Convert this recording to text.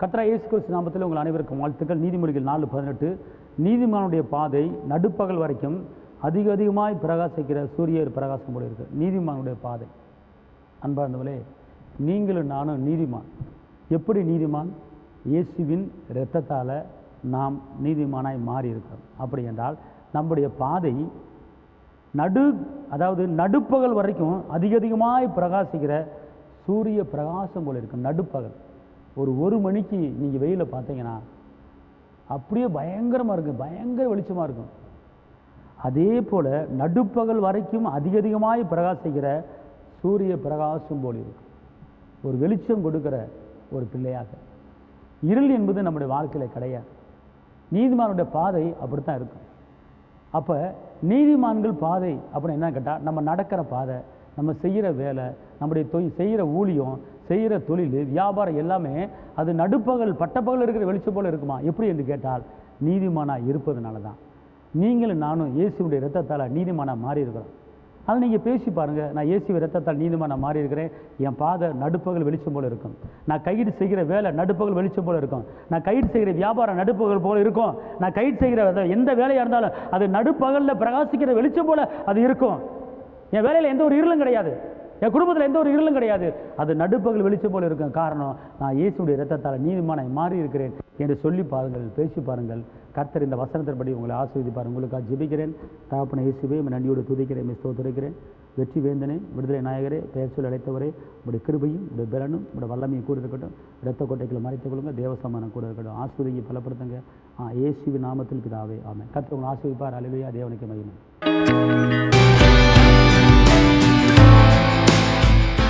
கர்த்தராகிய இயேசு கிறிஸ்து நாமத்தில் உங்கள் அனைவருக்கும் வாழ்த்துக்கள். நீதிமொழிகள் 4:18. நீதிமானுடைய பாதை நடுப்பகல் வரைக்கும் அதிகமாய் பிரகாசிக்கிற சூரியர் பிரகாசம் போல இருக்கு. நீதிமானுடைய பாதை. அன்பார்ந்தவர்களே, நீங்களும் நானும் நீதிமான். எப்படி நீதிமான்? இயேசுவின் இரத்தத்தால் நாம் நீதிமானாய் மாறி இருக்கிறோம். அப்படி என்றால் நம்முடைய பாதை அதாவது நடுப்பகல் வரைக்கும் அதிகமாய் பிரகாசிக்கிற சூரிய பிரகாசம் போல இருக்கும். நடுப்பகல் ஒரு மணிக்கு நீங்கள் வெயிலில் பார்த்தீங்கன்னா அப்படியே பயங்கரமாக இருக்கும், பயங்கர வெளிச்சமாக இருக்கும். அதே போல் நடுப்பகல் வரைக்கும் அதிகமாய் பிரகாசிக்கிற சூரிய பிரகாசம் போல் இருக்கும். ஒரு வெளிச்சம் கொடுக்கிற ஒரு பிள்ளையாக. இருள் என்பது நம்முடைய வாழ்க்கையில் கிடையாது. நீதிமானுடைய பாதை அப்படித்தான் இருக்கும். அப்போ நீதிமான்கள் பாதை அப்படின்னு என்ன கேட்டால், நம்ம நடக்கிற பாதை, நம்ம செய்கிற வேலை, நம்முடைய செய்கிற ஊழியம், செய்கிற தொழில், வியாபாரம் எல்லாமே அது நடுப்பகல் பட்டப்பகல் இருக்கிற வெளிச்சம் போல் இருக்குமா? எப்படி என்று கேட்டால் நீதிமானாக இருப்பதுனால தான். நீங்களும் நானும் இயேசுடைய இரத்தத்தால் நீதிமானாக மாறி இருக்கிறோம். அதை நீங்கள் பேசி பாருங்கள். நான் இயேசுவின் இரத்தத்தால் நீதிமானாக மாறி இருக்கிறேன். என் பாதை நடுப்பகல் வெளிச்சம் போல் இருக்கும். நான் கைடு செய்கிற வேலை நடுப்பகல் வெளிச்சம் போல் இருக்கும். நான் கைடு செய்கிற வியாபாரம் நடுப்பகல் போல் இருக்கும். நான் கைடு செய்கிற எந்த வேலையாக இருந்தாலும் அது நடுப்பகலில் பிரகாசிக்கிற வெளிச்சம் போல் அது இருக்கும். என் வேலையில் எந்த ஒரு இருளும் கிடையாது, என் குடும்பத்தில் எந்த ஒரு இருளும் கிடையாது. அது நடுப்பகல் வெளிச்சம் போல் இருக்கும். காரணம், நான் இயேசுடைய இரத்தத்தால் நீதிமானாய் மாறி இருக்கிறேன் என்று சொல்லி பாருங்கள், பேசி பாருங்கள். கர்த்தர் இந்த வசனத்தின்படி உங்களை ஆசீர்வதிப்பார். உங்களுக்காக ஜெபிக்கிறேன். தகப்பனே இயேசுவே, நன்றியோடு துதிக்கிறேன், ஸ்தோத்திரிக்கிறேன். வெற்றி வேந்தனே, விடுதலை நாயகரே, பெயர் சொல்லி அழைத்தவரே, உங்களுடைய கிருபையும் உடைய பலனும் உடைய வல்லமையும் கூட இருக்கட்டும். இரத்த கோட்டைகளை மறைத்துக் கொள்ளுங்க. தேவசமானம் கூட இருக்கட்டும். ஆசீர்வதியை பலப்படுத்துங்க. இயேசுவின் நாமத்தில் பிதாவே, ஆமென். கர்த்தர் உங்களை ஆசீர்வதிப்பார். அல்லேலூயா. தேவனுக்கு மகிமை.